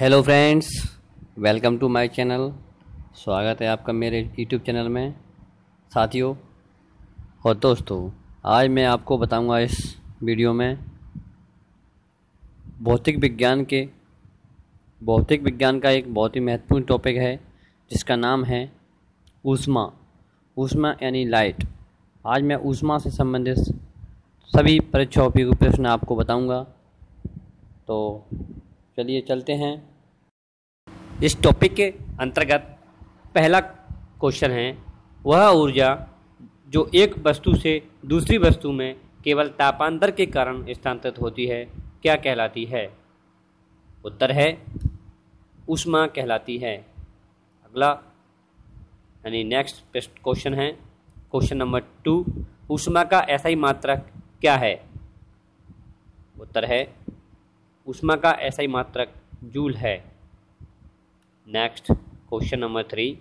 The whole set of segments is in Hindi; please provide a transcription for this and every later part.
Hello friends, welcome to my channel. स्वागत है आपका मेरे यूट्यूब चैनल में साथियों और दोस्तों। आज मैं आपको बताऊंगा इस वीडियो में भौतिक विज्ञान का एक बहुत ही महत्वपूर्ण टॉपिक है जिसका नाम है ऊष्मा यानी लाइट। आज मैं ऊष्मा से संबंधित सभी परीक्षा उपयोगी प्रश्न आपको बताऊंगा। तो चलिए चलते हैं। इस टॉपिक के अंतर्गत पहला क्वेश्चन है, वह ऊर्जा जो एक वस्तु से दूसरी वस्तु में केवल तापांतर के कारण स्थानांतरित होती है क्या कहलाती है? उत्तर है ऊष्मा कहलाती है। अगला यानी नेक्स्ट क्वेश्चन है क्वेश्चन नंबर 2, ऊष्मा का एसआई मात्रक क्या है? उत्तर है ऊष्मा का एसआई मात्रक जूल है। नेक्स्ट क्वेश्चन नंबर 3,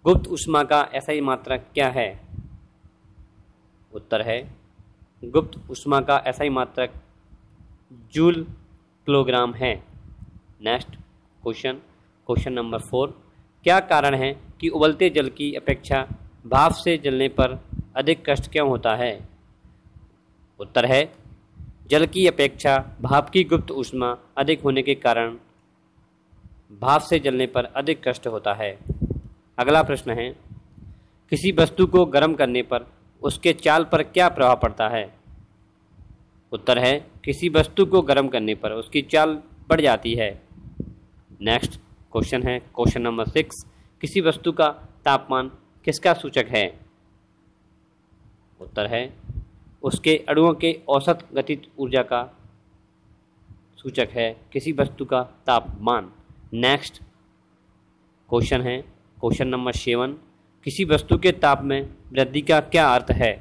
गुप्त ऊष्मा का एसआई मात्रक क्या है? उत्तर है गुप्त ऊष्मा का एसआई मात्रक जूल किलोग्राम है। नेक्स्ट क्वेश्चन नंबर 4, क्या कारण है कि उबलते जल की अपेक्षा भाप से जलने पर अधिक कष्ट क्यों होता है? उत्तर है जल की अपेक्षा भाप की गुप्त ऊष्मा अधिक होने के कारण भाप से जलने पर अधिक कष्ट होता है। अगला प्रश्न है, किसी वस्तु को गर्म करने पर उसके चाल पर क्या प्रभाव पड़ता है? उत्तर है किसी वस्तु को गर्म करने पर उसकी चाल बढ़ जाती है। नेक्स्ट क्वेश्चन है क्वेश्चन नंबर 6, किसी वस्तु का तापमान किसका सूचक है? उत्तर है उसके अणुओं के औसत गतिज ऊर्जा का सूचक है किसी वस्तु का तापमान। नेक्स्ट क्वेश्चन है क्वेश्चन नंबर 7, किसी वस्तु के ताप में वृद्धि का क्या अर्थ है?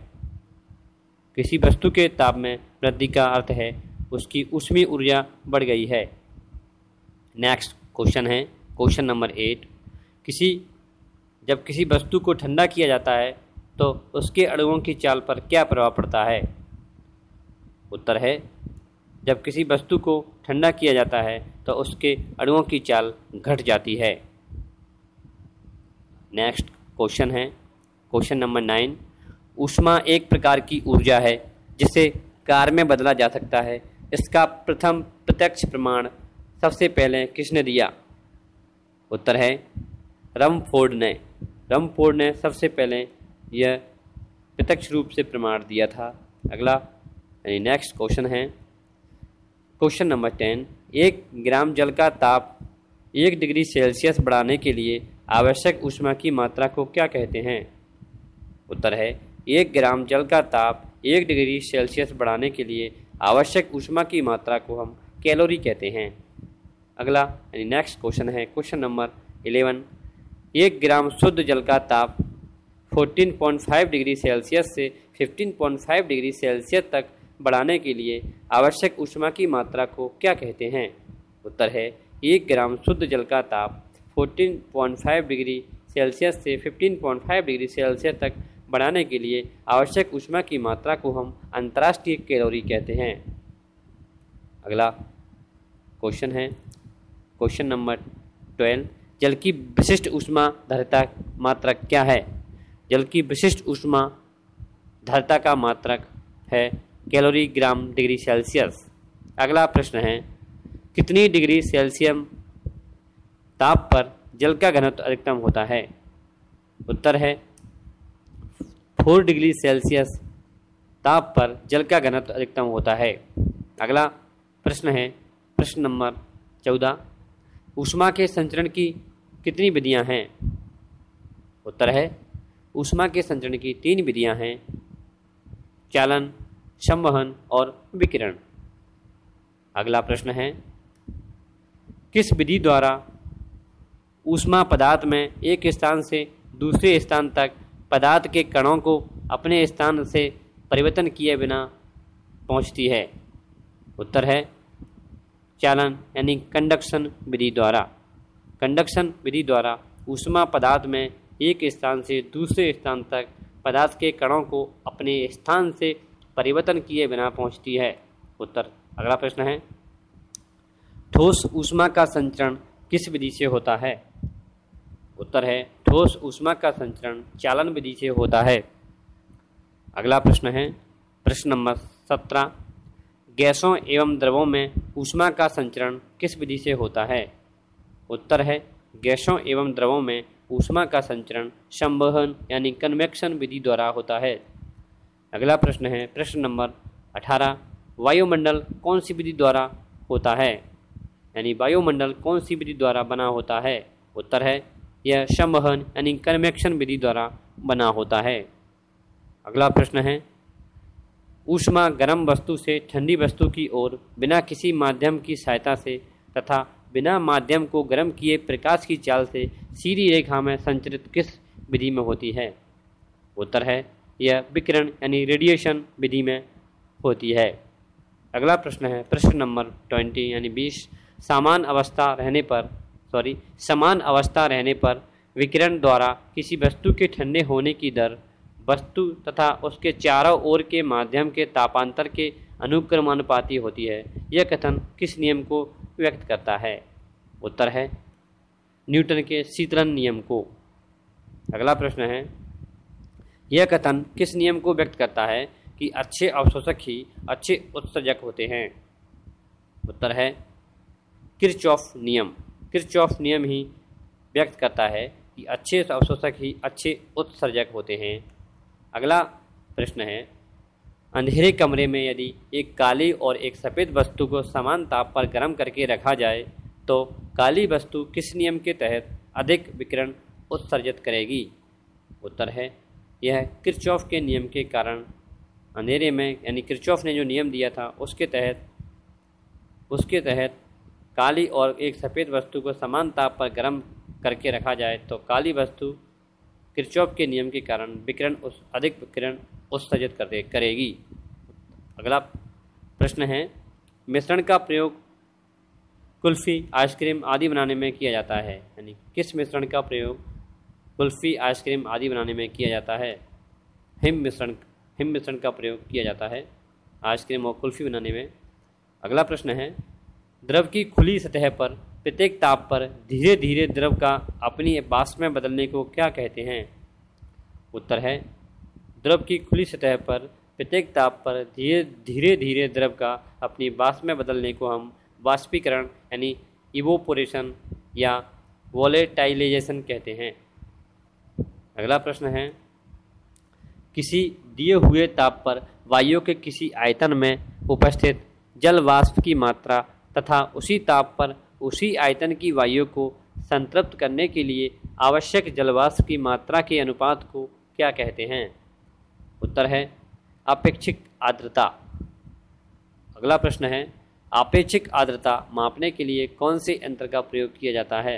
किसी वस्तु के ताप में वृद्धि का अर्थ है उसकी ऊष्मीय ऊर्जा बढ़ गई है। नेक्स्ट क्वेश्चन है क्वेश्चन नंबर 8, जब किसी वस्तु को ठंडा किया जाता है तो उसके अणुओं की चाल पर क्या प्रभाव पड़ता है? उत्तर है जब किसी वस्तु को ठंडा किया जाता है तो उसके अणुओं की चाल घट जाती है। नेक्स्ट क्वेश्चन है क्वेश्चन नंबर 9, ऊष्मा एक प्रकार की ऊर्जा है जिसे कार्य में बदला जा सकता है। इसका प्रथम प्रत्यक्ष प्रमाण सबसे पहले किसने दिया? उत्तर है रमफोर्ड ने सबसे पहले यह प्रत्यक्ष रूप से प्रमाण दिया था। अगला यानी नेक्स्ट क्वेश्चन है क्वेश्चन नंबर 10, 1 ग्राम जल का ताप 1 डिग्री सेल्सियस बढ़ाने के लिए आवश्यक ऊष्मा की मात्रा को क्या कहते हैं? उत्तर है 1 ग्राम जल का ताप 1 डिग्री सेल्सियस बढ़ाने के लिए आवश्यक ऊष्मा की मात्रा को हम कैलोरी कहते हैं। अगला यानी नेक्स्ट क्वेश्चन है क्वेश्चन नंबर 11, 1 ग्राम शुद्ध जल का ताप 14.5 डिग्री सेल्सियस से 15.5 डिग्री सेल्सियस तक बढ़ाने के लिए आवश्यक ऊष्मा की मात्रा को क्या कहते हैं? उत्तर है 1 ग्राम शुद्ध जल का ताप 14.5 डिग्री सेल्सियस से 15.5 डिग्री सेल्सियस तक बढ़ाने के लिए आवश्यक ऊष्मा की मात्रा को हम अंतर्राष्ट्रीय कैलोरी कहते हैं। अगला क्वेश्चन है क्वेश्चन नंबर 12, जल की विशिष्ट ऊष्मा धारिता मात्रक क्या है? जल की विशिष्ट ऊष्मा धारिता का मात्रक है कैलोरी ग्राम डिग्री सेल्सियस। अगला प्रश्न है, कितनी डिग्री सेल्सियस ताप पर जल का घनत्व अधिकतम होता है? उत्तर है 4 डिग्री सेल्सियस ताप पर जल का घनत्व अधिकतम होता है। अगला प्रश्न है प्रश्न नंबर 14, ऊष्मा के संचरण की कितनी विधियां हैं? उत्तर है ऊष्मा के संचरण की 3 विधियां हैं, चालन, संवहन और विकिरण। अगला प्रश्न है, किस विधि द्वारा ऊष्मा पदार्थ में एक स्थान से दूसरे स्थान तक पदार्थ के कणों को अपने स्थान से परिवर्तन किए बिना पहुंचती है? उत्तर है चालन यानी कंडक्शन विधि द्वारा। कंडक्शन विधि द्वारा ऊष्मा पदार्थ में एक स्थान से दूसरे स्थान तक पदार्थ के कणों को अपने स्थान से परिवर्तन किए बिना पहुंचती है। उत्तर। अगला प्रश्न है, ठोस ऊष्मा का संचरण किस विधि से होता है? उत्तर है ठोस ऊष्मा का संचरण चालन विधि से होता है। अगला प्रश्न है प्रश्न नंबर 17, गैसों एवं द्रवों में ऊष्मा का संचरण किस विधि से होता है? उत्तर है गैसों एवं द्रवों में ऊष्मा का संचरण संवहन यानी कन्वेक्शन विधि द्वारा होता है। अगला प्रश्न है प्रश्न नंबर 18, वायुमंडल कौन सी विधि द्वारा होता है? यानी वायुमंडल कौन सी विधि द्वारा बना होता है? उत्तर है यह संवहन यानी कन्वेक्शन विधि द्वारा बना होता है। अगला प्रश्न है ऊष्मा गर्म वस्तु से ठंडी वस्तु की ओर बिना किसी माध्यम की सहायता से तथा बिना माध्यम को गर्म किए प्रकाश की चाल से सीधी रेखा में संचरित किस विधि में होती है? उत्तर है यह विकिरण यानी रेडिएशन विधि में होती है। अगला प्रश्न है प्रश्न नंबर 20 यानी 20, समान अवस्था रहने पर विकिरण द्वारा किसी वस्तु के ठंडे होने की दर वस्तु तथा उसके चारों ओर के माध्यम के तापांतर के अनुक्रमानुपाती होती है। यह कथन किस नियम को व्यक्त करता है? उत्तर है न्यूटन के शीतलन नियम को। अगला प्रश्न है यह कथन किस नियम को व्यक्त करता है कि अच्छे अवशोषक ही अच्छे उत्सर्जक होते हैं? उत्तर है किरचॉफ नियम। किरचॉफ नियम ही व्यक्त करता है कि अच्छे अवशोषक ही अच्छे उत्सर्जक होते हैं। अगला प्रश्न है अंधेरे कमरे में यदि एक काली और एक सफ़ेद वस्तु को समान ताप पर गर्म करके रखा जाए तो काली वस्तु किस नियम के तहत अधिक विकिरण उत्सर्जित करेगी? उत्तर है यह किरचॉफ के नियम के कारण अंधेरे में यानी किरचॉफ ने जो नियम दिया था उसके तहत काली और एक सफ़ेद वस्तु को समान ताप पर गर्म करके रखा जाए तो काली वस्तु किरचॉफ के नियम के कारण अधिक विकिरण उत्सर्जित करेगी। अगला प्रश्न है मिश्रण का प्रयोग कुल्फ़ी आइसक्रीम आदि बनाने में किया जाता है। यानी किस मिश्रण का प्रयोग कुल्फ़ी आइसक्रीम आदि बनाने में किया जाता है? हिम मिश्रण का प्रयोग किया जाता है आइसक्रीम और कुल्फ़ी बनाने में। अगला प्रश्न है द्रव की खुली सतह पर प्रत्येक ताप पर धीरे धीरे द्रव का अपनी वाष्प में बदलने को क्या कहते हैं? उत्तर है द्रव की खुली सतह पर प्रत्येक ताप पर धीरे धीरे द्रव का अपनी वाष्प में बदलने को हम वाष्पीकरण यानी इवोपोरेशन या वोलेटाइलाइजेशन कहते हैं। अगला प्रश्न है किसी दिए हुए ताप पर वायु के किसी आयतन में उपस्थित जल वाष्प की मात्रा तथा उसी ताप पर उसी आयतन की वायु को संतृप्त करने के लिए आवश्यक जलवाष्प की मात्रा के अनुपात को क्या कहते हैं? उत्तर है अपेक्षिक आर्द्रता। अगला प्रश्न है आपेक्षिक आर्द्रता मापने के लिए कौन से यंत्र का प्रयोग किया जाता है?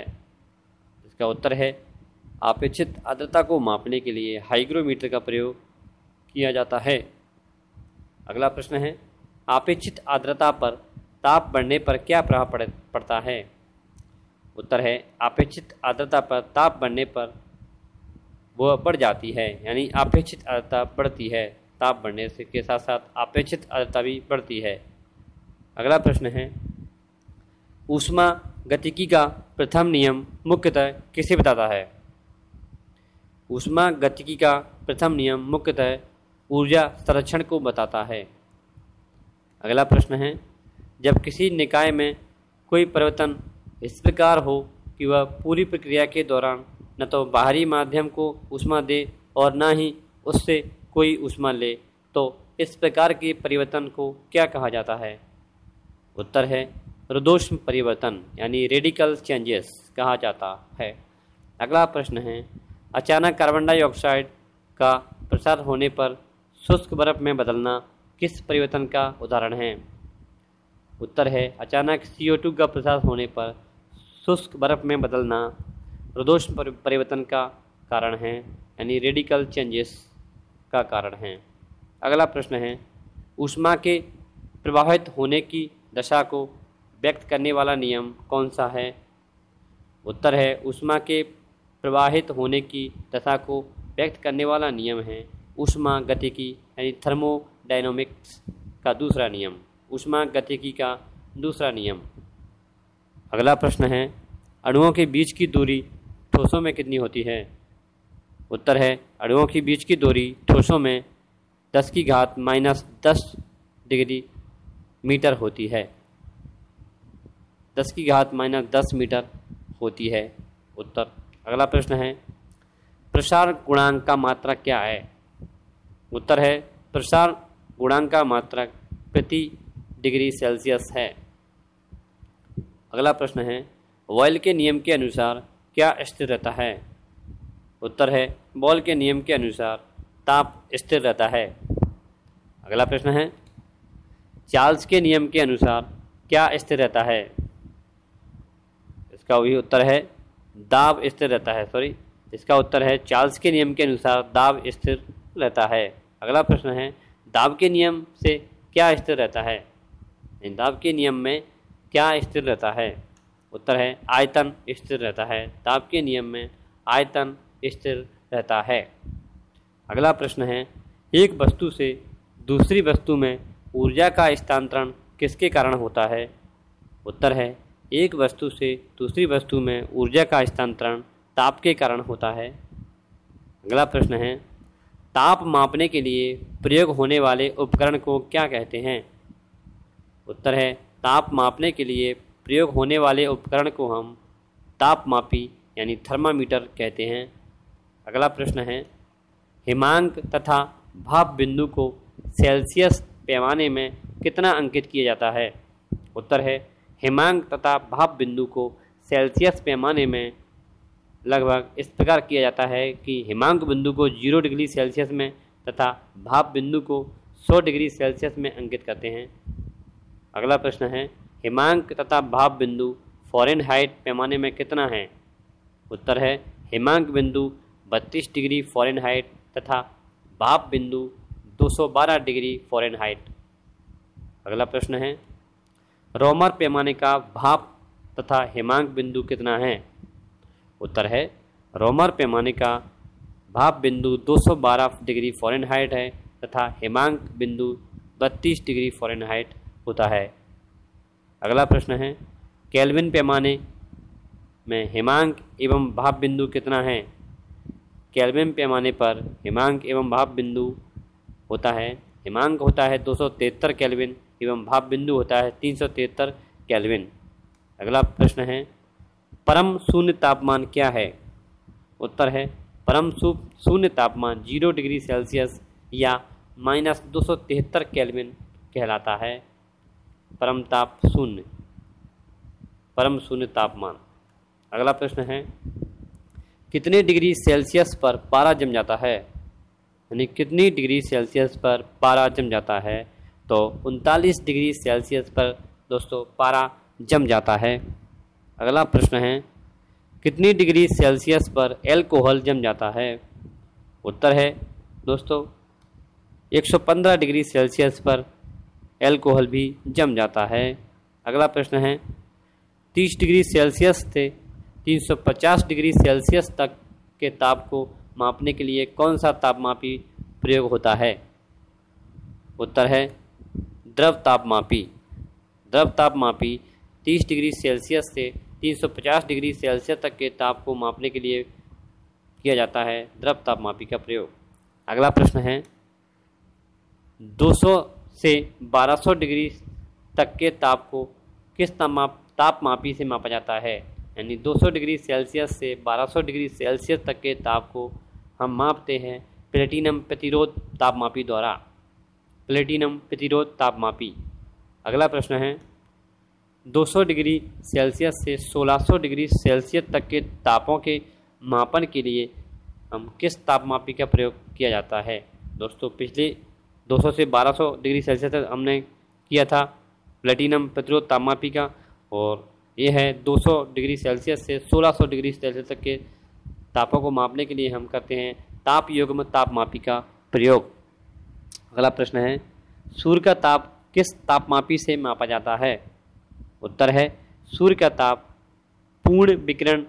इसका उत्तर है अपेक्षित आर्द्रता को मापने के लिए हाइग्रोमीटर का प्रयोग किया जाता है। अगला प्रश्न है अपेक्षित आर्द्रता पर ताप बढ़ने पर क्या प्रभाव पड़ता है? उत्तर है अपेक्षित आर्द्रता पर ताप बढ़ने पर वह बढ़ जाती है, यानी अपेक्षित आर्द्रता बढ़ती है। ताप बढ़ने से के साथ साथ अपेक्षित आर्द्रता भी बढ़ती है। अगला प्रश्न है ऊष्मा गतिकी का प्रथम नियम मुख्यतः किसे बताता है? ऊष्मा गतिकी का प्रथम नियम मुख्यतः ऊर्जा संरक्षण को बताता है। अगला प्रश्न है जब किसी निकाय में कोई परिवर्तन इस प्रकार हो कि वह पूरी प्रक्रिया के दौरान न तो बाहरी माध्यम को ऊष्मा दे और न ही उससे कोई ऊष्मा ले, तो इस प्रकार के परिवर्तन को क्या कहा जाता है? उत्तर है रुद्धोष्म परिवर्तन यानी रेडिकल चेंजेस कहा जाता है। अगला प्रश्न है अचानक कार्बन डाइऑक्साइड का प्रसार होने पर शुष्क बर्फ में बदलना किस परिवर्तन का उदाहरण है? उत्तर है अचानक CO2 का प्रसार होने पर शुष्क बर्फ में बदलना रुद्धोष्म परिवर्तन का कारण है, यानी रेडिकल चेंजेस का कारण है। अगला प्रश्न है ऊष्मा के प्रवाहित होने की दशा को व्यक्त करने वाला नियम कौन सा है? उत्तर है ऊष्मा के प्रवाहित होने की दशा को व्यक्त करने वाला नियम है ऊष्मा गतिकी यानी थर्मोडायनामिक्स का दूसरा नियम, ऊष्मा गतिकी का दूसरा नियम। अगला प्रश्न है अणुओं के बीच की दूरी ठोसों में कितनी होती है? उत्तर है अणुओं के बीच की दूरी ठोसों में 10⁻−10 डिग्री मीटर होती है। 10⁻−10 मीटर होती है उत्तर। अगला प्रश्न है प्रसार गुणांक का मात्रक क्या है? उत्तर है प्रसार गुणांक का मात्रक प्रति डिग्री सेल्सियस है। अगला प्रश्न है बॉयल के नियम के अनुसार क्या स्थिर रहता है? उत्तर है बॉयल के नियम के अनुसार ताप स्थिर रहता है। अगला प्रश्न है चार्ल्स के नियम के अनुसार क्या स्थिर रहता है? इसका वही उत्तर है दाब स्थिर रहता है। इसका उत्तर है चार्ल्स के नियम के अनुसार दाब स्थिर रहता है। अगला प्रश्न है दाब के नियम से क्या स्थिर रहता है? दाब के नियम में क्या स्थिर रहता है? उत्तर है आयतन स्थिर रहता है। दाब के नियम में आयतन स्थिर रहता है। अगला प्रश्न है एक वस्तु से दूसरी वस्तु में ऊर्जा का स्थानांतरण किसके कारण होता है? उत्तर है एक वस्तु से दूसरी वस्तु में ऊर्जा का स्थानांतरण ताप के कारण होता है। अगला प्रश्न है ताप मापने के लिए प्रयोग होने वाले उपकरण को क्या कहते हैं? उत्तर है ताप मापने के लिए प्रयोग होने वाले उपकरण को हम तापमापी यानी थर्मामीटर कहते हैं। अगला प्रश्न है हिमांक तथा भाप बिंदु को सेल्सियस पैमाने में कितना अंकित किया जाता है? उत्तर है हिमांक तथा भाप बिंदु को सेल्सियस पैमाने में लगभग इस प्रकार किया जाता है कि हिमांक बिंदु को 0 डिग्री सेल्सियस में तथा भाप बिंदु को 100 डिग्री सेल्सियस में अंकित करते हैं। अगला प्रश्न है हिमांक तथा भाप बिंदु फ़ारेनहाइट पैमाने में कितना है? उत्तर है हिमांक बिंदु 32 डिग्री फ़ारेनहाइट तथा भाप बिंदु 212 डिग्री फ़ारेनहाइट। अगला प्रश्न है रोमर पैमाने का भाप तथा हिमांक बिंदु कितना है? उत्तर है रोमर पैमाने का भाप बिंदु 212 डिग्री फ़ारेनहाइट है तथा हिमांक बिंदु 32 डिग्री फ़ारेनहाइट होता है। अगला प्रश्न है केल्विन पैमाने में हिमांक एवं भाप बिंदु कितना है? केल्विन पैमाने पर हिमांक एवं भाप बिंदु होता है हिमांक होता है 273 केल्विन एवं भाप बिंदु होता है 373 केल्विन। अगला प्रश्न है परम शून्य तापमान क्या है? उत्तर है परम शून्य तापमान 0 डिग्री सेल्सियस या -273 केल्विन कहलाता है। परम शून्य तापमान। अगला प्रश्न है कितने डिग्री सेल्सियस पर पारा जम जाता है? यानी कितनी डिग्री सेल्सियस पर पारा जम जाता है? तो 39 डिग्री सेल्सियस पर दोस्तों पारा जम जाता है। अगला प्रश्न है कितनी डिग्री सेल्सियस पर एल्कोहल जम जाता है? उत्तर है दोस्तों 115 डिग्री सेल्सियस पर एल्कोहल भी जम जाता है। अगला प्रश्न है 30 डिग्री सेल्सियस से 350 डिग्री सेल्सियस तक के ताप को मापने के लिए कौन सा तापमापी प्रयोग होता है? उत्तर है द्रव तापमापी। द्रव तापमापी 30 डिग्री सेल्सियस से 350 डिग्री सेल्सियस तक के ताप को मापने के लिए किया जाता है द्रव तापमापी का प्रयोग। अगला प्रश्न है 200 से 1200 डिग्री तक के ताप को किस तापमापी से मापा जाता है? यानी 200 डिग्री सेल्सियस से 1200 डिग्री सेल्सियस तक के ताप को हम मापते हैं प्लेटिनम प्रतिरोध तापमापी द्वारा। प्लेटिनम प्रतिरोध तापमापी। अगला प्रश्न है 200 डिग्री सेल्सियस से 1600 डिग्री सेल्सियस तक के तापों के मापन के लिए हम किस तापमापी का प्रयोग किया जाता है? दोस्तों पिछले 200 से 1200 डिग्री सेल्सियस तक हमने किया था प्लेटिनम प्रतिरोध तापमापी का, और ये है 200 डिग्री सेल्सियस से 1600 डिग्री सेल्सियस तक के तापों को मापने के लिए हम करते हैं ताप युग्म तापमापी का प्रयोग। अगला प्रश्न है सूर्य का ताप किस तापमापी से मापा जाता है? उत्तर है सूर्य का ताप पूर्ण विकिरण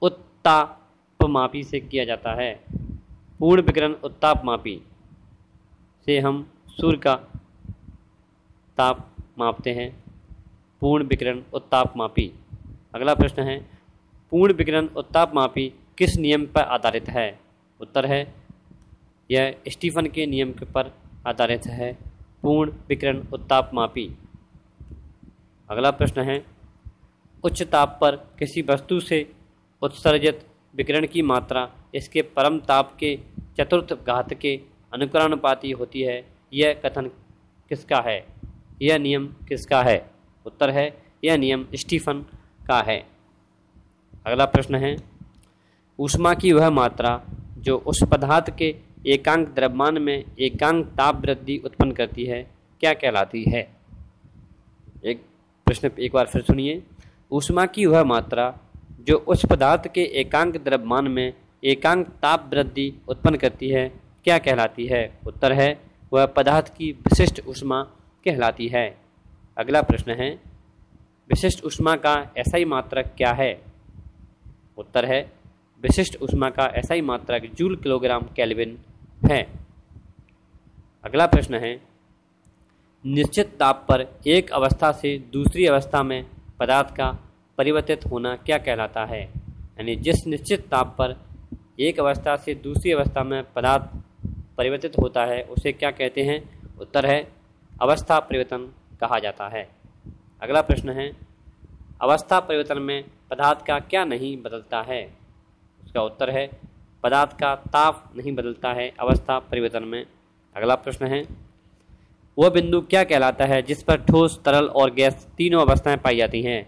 उत्तापमापी से किया जाता है। पूर्ण विकिरण उत्तापमापी से हम सूर्य का ताप मापते हैं, पूर्ण विकिरण उत्तापमापी। अगला प्रश्न है पूर्ण विकिरण उत्तापमापी किस नियम पर आधारित है? उत्तर है यह स्टीफन के नियम के पर आधारित है, पूर्ण विकिरण उत्तापमापी। अगला प्रश्न है, उच्च ताप पर किसी वस्तु से उत्सर्जित विकिरण की मात्रा इसके परम ताप के चतुर्थ घात के अनुकरणुपाती होती है। यह कथन किसका है? यह नियम किसका है? उत्तर है यह नियम स्टीफन का है। अगला प्रश्न है, ऊष्मा की वह मात्रा जो उस पदार्थ के एकांक द्रव्यमान में एकांक ताप वृद्धि उत्पन्न करती है क्या कहलाती है? एक प्रश्न एक बार फिर सुनिए। ऊष्मा की वह मात्रा जो उस पदार्थ के एकांक द्रव्यमान में एकांक ताप वृद्धि उत्पन्न करती है क्या कहलाती है? उत्तर है वह पदार्थ की विशिष्ट ऊष्मा कहलाती है। अगला प्रश्न है, विशिष्ट ऊष्मा का एसआई मात्रक क्या है? उत्तर है विशिष्ट ऊष्मा का एसआई मात्रक जूल किलोग्राम केल्विन है। अगला प्रश्न है, निश्चित ताप पर एक अवस्था से दूसरी अवस्था में पदार्थ का परिवर्तित होना क्या कहलाता है? यानी जिस निश्चित ताप पर एक अवस्था से दूसरी अवस्था में पदार्थ परिवर्तित होता है उसे क्या कहते हैं? उत्तर है अवस्था परिवर्तन कहा जाता है। अगला प्रश्न है, अवस्था परिवर्तन में पदार्थ का क्या नहीं बदलता है? उसका उत्तर है पदार्थ का ताप नहीं बदलता है अवस्था परिवर्तन में। अगला प्रश्न है, वह बिंदु क्या कहलाता है जिस पर ठोस, तरल और गैस तीनों अवस्थाएं पाई जाती हैं?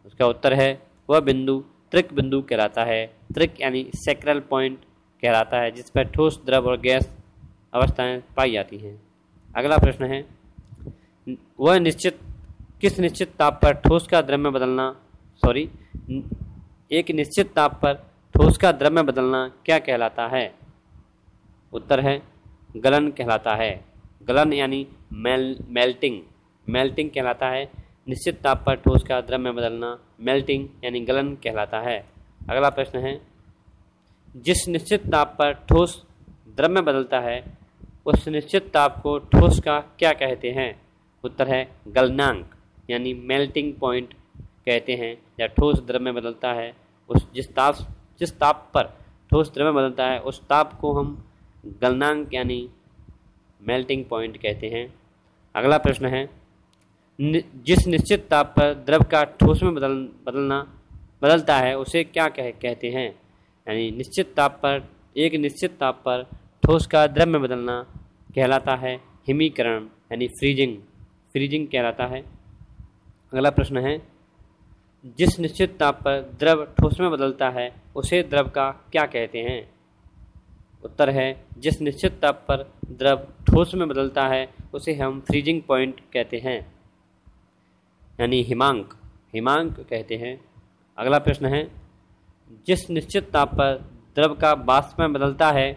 उसका उत्तर है वह बिंदु त्रिक बिंदु कहलाता है। त्रिक यानी सैक्रल पॉइंट कहलाता है जिस पर ठोस, द्रव और गैस अवस्थाएं पाई जाती हैं। अगला प्रश्न है, वह किस निश्चित ताप पर ठोस का द्रव में बदलना एक निश्चित ताप पर ठोस का द्रव में बदलना क्या कहलाता है? उत्तर है गलन कहलाता है। गलन यानी मेल्टिंग कहलाता है। निश्चित ताप पर ठोस का द्रव में बदलना मेल्टिंग यानी गलन कहलाता है। अगला प्रश्न है, जिस निश्चित ताप पर ठोस द्रव में बदलता है उस निश्चित ताप को ठोस का क्या कहते हैं? उत्तर है गलनांक यानी मेल्टिंग पॉइंट कहते हैं। जब ठोस द्रव में बदलता है जिस ताप पर ठोस द्रव में बदलता है उस ताप को हम गलनांक यानी मेल्टिंग पॉइंट कहते हैं। अगला प्रश्न है, जिस निश्चित ताप पर द्रव का ठोस में बदलता है उसे क्या कहते हैं? यानी निश्चित ताप पर ठोस का द्रव में बदलना कहलाता है हिमीकरण यानी फ्रीजिंग कहलाता है। अगला प्रश्न है, जिस निश्चित ताप पर द्रव ठोस में बदलता है उसे द्रव का क्या कहते हैं? उत्तर है जिस निश्चित ताप पर द्रव ठोस में बदलता है उसे हम फ्रीजिंग पॉइंट कहते हैं यानी हिमांक कहते हैं। अगला प्रश्न है, जिस निश्चित ताप पर द्रव का वाष्प में बदलता है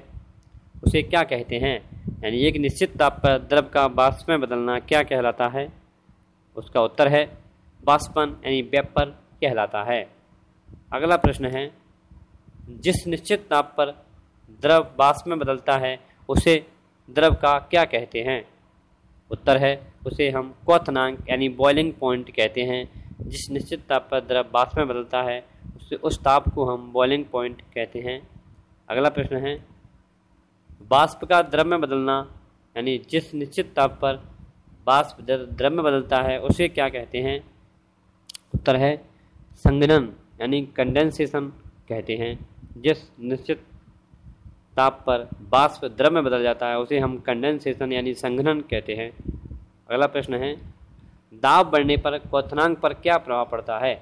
उसे क्या कहते हैं? यानी एक निश्चित ताप पर द्रव का वाष्प में बदलना क्या कहलाता है? उसका उत्तर है वाष्पन यानी वेपर कहलाता है। अगला प्रश्न है, जिस निश्चित ताप पर द्रव वाष्प में बदलता है उसे द्रव का क्या कहते हैं? उत्तर है उसे हम क्वथनांक यानी बॉइलिंग पॉइंट कहते हैं। जिस निश्चित ताप पर द्रव वाष्प में बदलता है उस ताप को हम बॉइलिंग पॉइंट कहते हैं। अगला प्रश्न है, वाष्प का द्रव में बदलना यानी जिस निश्चित ताप पर वाष्प द्रव में बदलता है उसे क्या कहते हैं? उत्तर है संघनन यानी कंडेंसेशन कहते हैं। जिस निश्चित ताप पर वाष्प द्रव में बदल जाता है उसे हम कंडेंसेशन यानी संघनन कहते हैं। अगला प्रश्न है, दाब बढ़ने पर क्वथनांक पर क्या प्रभाव पड़ता है?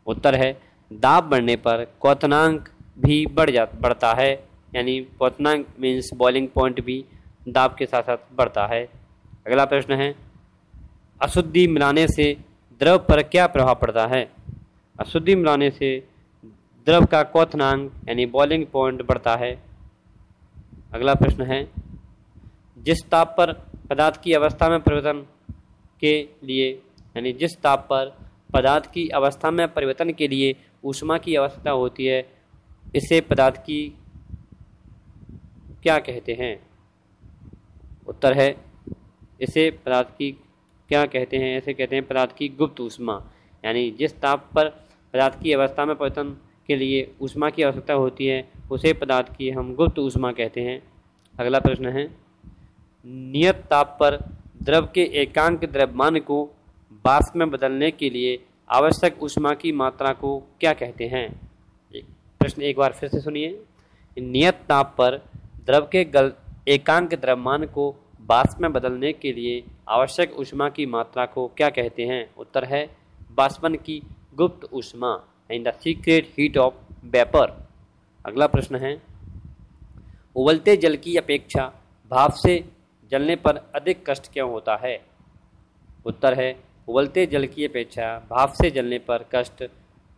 उत्तर है दाब बढ़ने पर क्वथनांक भी बढ़ता है यानी क्वथनांक मीन्स बॉइलिंग पॉइंट भी दाब के साथ साथ बढ़ता है। अगला प्रश्न है, अशुद्धि मिलाने से द्रव पर क्या प्रभाव पड़ता है? अशुद्धि मिलाने से द्रव का क्वथनांक यानी बॉइलिंग पॉइंट बढ़ता है। अगला प्रश्न है, जिस ताप पर पदार्थ की अवस्था में परिवर्तन के लिए यानी जिस ताप पर पदार्थ की अवस्था में परिवर्तन के लिए ऊष्मा की आवश्यकता होती है इसे पदार्थ की क्या कहते हैं? उत्तर है इसे पदार्थ की क्या कहते हैं? ऐसे कहते हैं पदार्थ की गुप्त ऊष्मा। यानी जिस ताप पर पदार्थ की अवस्था में परिवर्तन के लिए ऊष्मा की आवश्यकता होती है उसे पदार्थ की हम गुप्त ऊष्मा कहते हैं। अगला प्रश्न है, नियत ताप पर द्रव के एकांक द्रव्यमान को वाष्प में बदलने के लिए आवश्यक ऊष्मा की मात्रा को क्या कहते हैं? प्रश्न एक बार फिर से सुनिए। नियत ताप पर द्रव के एकांक द्रव्यमान को वाष्प में बदलने के लिए आवश्यक ऊष्मा की मात्रा को क्या कहते हैं? उत्तर है वाष्पन की गुप्त ऊष्मा, in the secret heat of vapour. अगला प्रश्न है, उबलते जल की अपेक्षा भाप से जलने पर अधिक कष्ट क्यों होता है? उत्तर है उबलते जल की अपेक्षा भाप से जलने पर कष्ट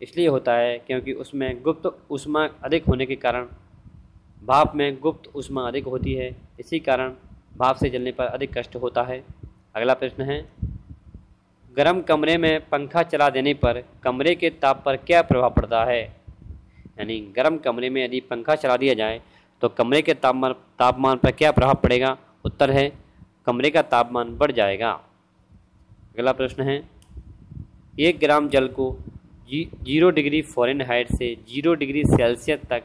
इसलिए होता है क्योंकि उसमें गुप्त ऊष्मा अधिक होने के कारण, भाप में गुप्त ऊष्मा अधिक होती है, इसी कारण भाप से जलने पर अधिक कष्ट होता है। अगला प्रश्न है, गर्म कमरे में पंखा चला देने पर कमरे के ताप पर क्या प्रभाव पड़ता है? यानी गर्म कमरे में यदि पंखा चला दिया जाए तो कमरे के तापमान पर क्या प्रभाव पड़ेगा? उत्तर है कमरे का तापमान बढ़ जाएगा। अगला प्रश्न है, 1 ग्राम जल को 0 डिग्री फ़ारेनहाइट से 0 डिग्री सेल्सियस तक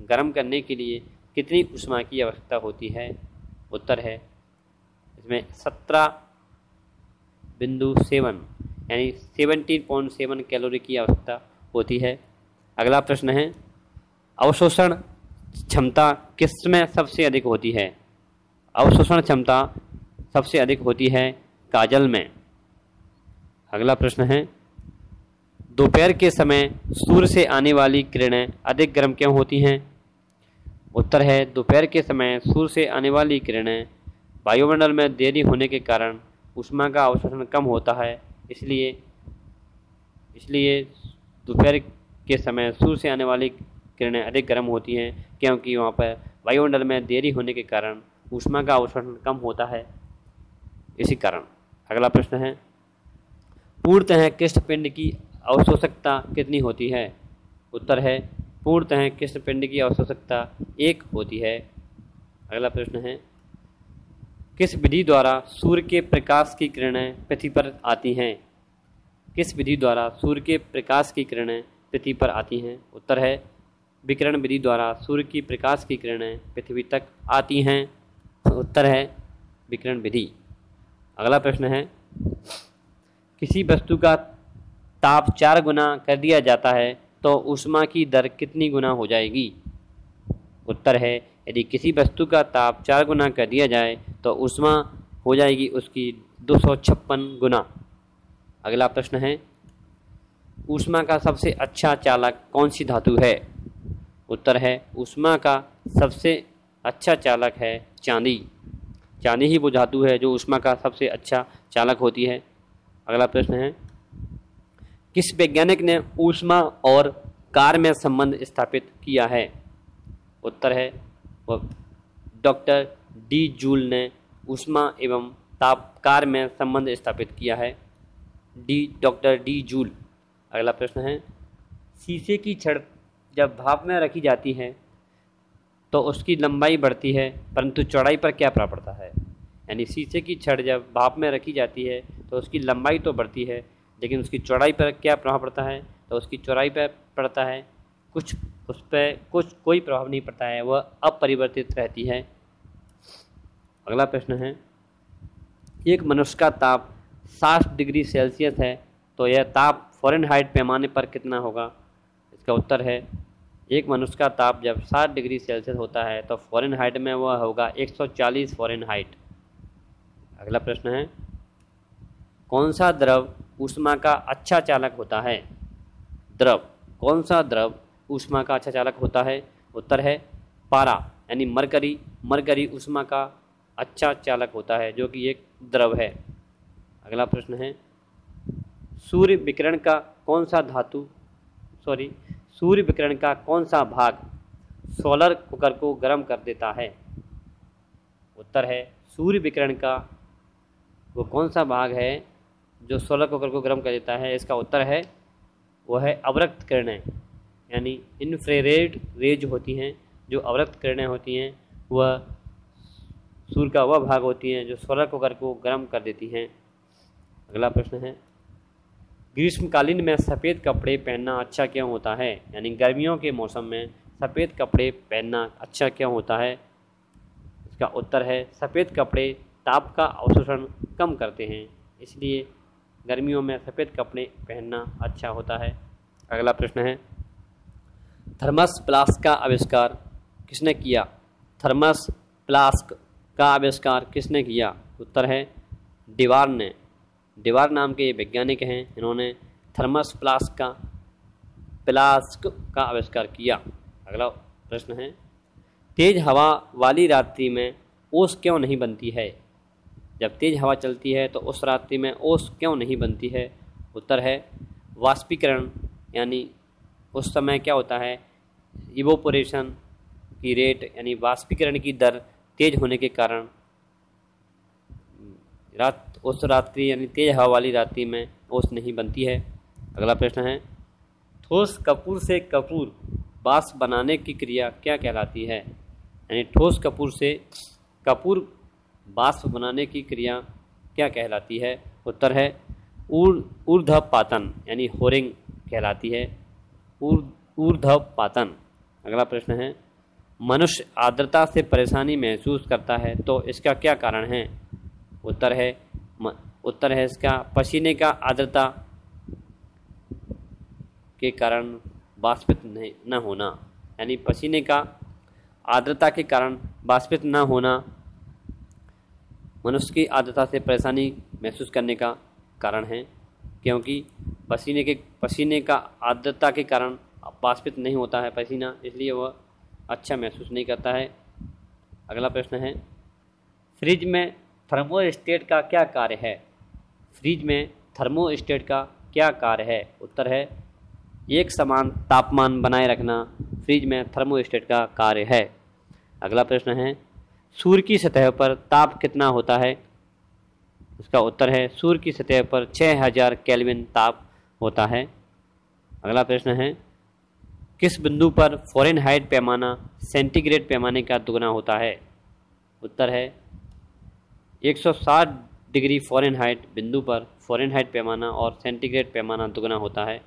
गर्म करने के लिए कितनी ऊष्मा की आवश्यकता होती है? उत्तर है इसमें 17.7 यानी 17.7 कैलोरी की आवश्यकता होती है। अगला प्रश्न है, अवशोषण क्षमता किसमें सबसे अधिक होती है? अवशोषण क्षमता सबसे अधिक होती है काजल में। अगला प्रश्न है, दोपहर के समय सूर्य से आने वाली किरणें अधिक गर्म क्यों होती हैं? उत्तर है दोपहर के समय सूर्य से आने वाली किरणें वायुमंडल में देरी होने के कारण ऊष्मा का अवशोषण कम होता है, इसलिए दोपहर के समय सूर्य से आने वाली किरणें अधिक गर्म होती हैं क्योंकि वहाँ पर वायुमंडल में देरी होने के कारण ऊष्मा का अवशोषण कम होता है, इसी कारण। अगला प्रश्न है, पूर्णतः कृष्णपिंड की अवशोषकता कितनी होती है? उत्तर है पूर्णतः कृष्णपिंड की अवशोषकता 1 होती है। अगला प्रश्न है, किस विधि द्वारा सूर्य के प्रकाश की किरणें पृथ्वी पर आती हैं? किस विधि द्वारा सूर्य के प्रकाश की किरणें पृथ्वी पर आती हैं? उत्तर है विकिरण विधि द्वारा सूर्य की प्रकाश की किरणें पृथ्वी तक आती हैं। उत्तर है विकिरण विधि। अगला प्रश्न है, किसी वस्तु का ताप 4 गुना कर दिया जाता है तो ऊष्मा की दर कितनी गुना हो जाएगी? उत्तर है यदि किसी वस्तु का ताप 4 गुना कर दिया जाए तो ऊष्मा हो जाएगी उसकी 256 गुना। अगला प्रश्न है, ऊष्मा का सबसे अच्छा चालक कौन सी धातु है? उत्तर है ऊष्मा का सबसे अच्छा चालक है चांदी। चांदी ही वो धातु है जो ऊष्मा का सबसे अच्छा चालक होती है। अगला प्रश्न है, किस वैज्ञानिक ने ऊष्मा और कार्य में संबंध स्थापित किया है? उत्तर है वो डॉक्टर डी जूल ने ऊष्मा एवं ताप कार्य में संबंध स्थापित किया है, डॉक्टर डी जूल। अगला प्रश्न है, शीशे की छड़ जब भाप में रखी जाती है तो उसकी लंबाई बढ़ती है परंतु चौड़ाई पर क्या प्रभाव पड़ता है? यानी शीशे की छड़ जब भाप में रखी जाती है तो उसकी लंबाई तो बढ़ती है लेकिन उसकी चौड़ाई पर क्या प्रभाव पड़ता है? तो उसकी चौड़ाई पर पड़ता है कुछ, उस पर कोई प्रभाव नहीं पड़ता है, वह अपरिवर्तित रहती है। अगला प्रश्न है, एक मनुष्य का ताप 60 डिग्री सेल्सियस है तो यह ताप फ़ारेनहाइट पैमाने पर कितना होगा? इसका उत्तर है एक मनुष्य का ताप जब 60 डिग्री सेल्सियस होता है तो फ़ारेनहाइट में वह होगा 140 फ़ारेनहाइट। अगला प्रश्न है, कौन सा द्रव ऊष्मा का अच्छा चालक होता है? कौन सा द्रव ऊष्मा का अच्छा चालक होता है? उत्तर है पारा यानी मरकरी ऊष्मा का अच्छा चालक होता है जो कि एक द्रव है। अगला प्रश्न है, सूर्य विकिरण का कौन सा भाग सोलर कुकर को गर्म कर देता है? उत्तर है सूर्य विकिरण का वो कौन सा भाग है जो सोलर कुकर को गर्म कर देता है? इसका उत्तर है वह है अवरक्त किरणें, यानी इन्फ्रारेड रेज होती हैं जो अवरक्त किरणें होती हैं, वह सूर्य का वह भाग होती हैं जो सोलर कुकर को गर्म कर देती हैं। अगला प्रश्न है, ग्रीष्मकालीन में सफ़ेद कपड़े पहनना अच्छा क्यों होता है, यानी गर्मियों के मौसम में सफ़ेद कपड़े पहनना अच्छा क्यों होता है। इसका उत्तर है सफ़ेद कपड़े ताप का अवशोषण कम करते हैं, इसलिए गर्मियों में सफ़ेद कपड़े पहनना अच्छा होता है। अगला प्रश्न है थर्मस फ्लास्क का आविष्कार किसने किया। थर्मस फ्लास्क का आविष्कार किसने किया। उत्तर है डिवार ने। डिवार नाम के ये वैज्ञानिक हैं, इन्होंने थर्मस फ्लास्क का आविष्कार किया। अगला प्रश्न है तेज़ हवा वाली रात्रि में ओस क्यों नहीं बनती है। जब तेज़ हवा चलती है तो उस रात्रि में ओस क्यों नहीं बनती है। उत्तर है वाष्पीकरण, यानी उस समय क्या होता है, इवोपोरेशन की रेट यानी वाष्पीकरण की दर तेज होने के कारण उस रात्रि यानी तेज हवा वाली रात्रि में ओस नहीं बनती है। अगला प्रश्न है ठोस कपूर से कपूर बाँस बनाने की क्रिया क्या कहलाती है। यानी ठोस कपूर से कपूर बाँस बनाने की क्रिया क्या कहलाती है। उत्तर है ऊर्ध्वपातन, यानी होरिंग कहलाती है, ऊर्ध्वपातन। अगला प्रश्न है मनुष्य आर्द्रता से परेशानी महसूस करता है तो इसका क्या कारण है। उत्तर है इसका पसीने का आर्द्रता के कारण वाष्पित न होना, यानी पसीने का आर्द्रता के कारण वाष्पित न होना मनुष्य की आर्द्रता से परेशानी महसूस करने का कारण है, क्योंकि पसीने का आर्द्रता के कारण वाष्पित नहीं होता है पसीना, इसलिए वह अच्छा महसूस नहीं करता है। अगला प्रश्न है फ्रिज में थर्मोस्टेट का क्या कार्य है। फ्रिज में थर्मोस्टेट का क्या कार्य है। उत्तर है एक समान तापमान बनाए रखना फ्रिज में थर्मोस्टेट का कार्य है। अगला प्रश्न है सूर्य की सतह पर ताप कितना होता है। उसका उत्तर है सूर्य की सतह पर 6000 केल्विन ताप होता है। अगला प्रश्न है किस बिंदु पर फ़ारेनहाइट पैमाना सेंटीग्रेड पैमाने का दुगना होता है। उत्तर है 160 डिग्री फ़ारेनहाइट बिंदु पर फ़ारेनहाइट पैमाना और सेंटीग्रेड पैमाना दुगना होता है।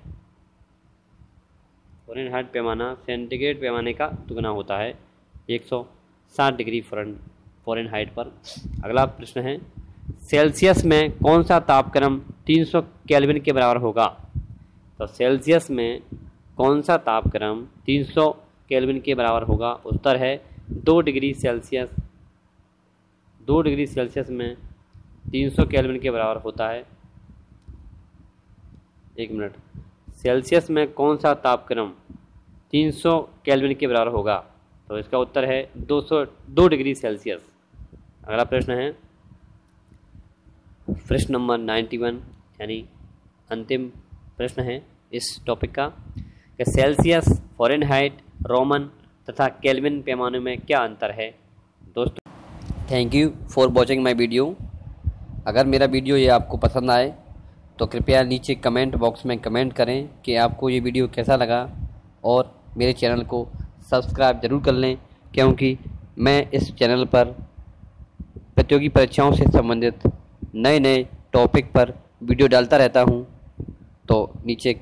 फ़ारेनहाइट पैमाना सेंटीग्रेड पैमाने का दुगना होता है 160 डिग्री फ़ारेनहाइट पर। अगला प्रश्न है सेल्सियस में कौन सा तापक्रम 300 केल्विन के बराबर होगा। तो सेल्सियस में कौन सा तापक्रम 300 केल्विन के बराबर होगा। उत्तर है 2 डिग्री सेल्सियस। 2 डिग्री सेल्सियस में 300 केल्विन के बराबर होता है। एक मिनट, सेल्सियस में कौन सा तापक्रम 300 केल्विन के बराबर होगा। तो इसका उत्तर है 2 डिग्री सेल्सियस। अगला प्रश्न है प्रश्न नंबर 91, यानी अंतिम प्रश्न है इस टॉपिक का कि सेल्सियस, फ़ारेनहाइट, रोमन तथा केल्विन पैमानों में क्या अंतर है। दोस्तों thank you for watching my video. अगर मेरा वीडियो ये आपको पसंद आए तो कृपया नीचे कमेंट बॉक्स में कमेंट करें कि आपको ये वीडियो कैसा लगा, और मेरे चैनल को सब्सक्राइब ज़रूर कर लें, क्योंकि मैं इस चैनल पर प्रतियोगी परीक्षाओं से संबंधित नए नए टॉपिक पर वीडियो डालता रहता हूँ। तो नीचे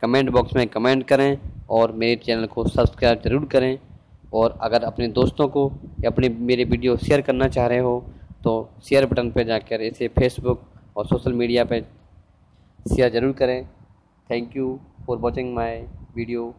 कमेंट बॉक्स में कमेंट करें और मेरे चैनल को सब्सक्राइब ज़रूर करें। और अगर अपने दोस्तों को या मेरे वीडियो शेयर करना चाह रहे हो तो शेयर बटन पर जाकर इसे फेसबुक और सोशल मीडिया पर शेयर ज़रूर करें। Thank you for watching my video.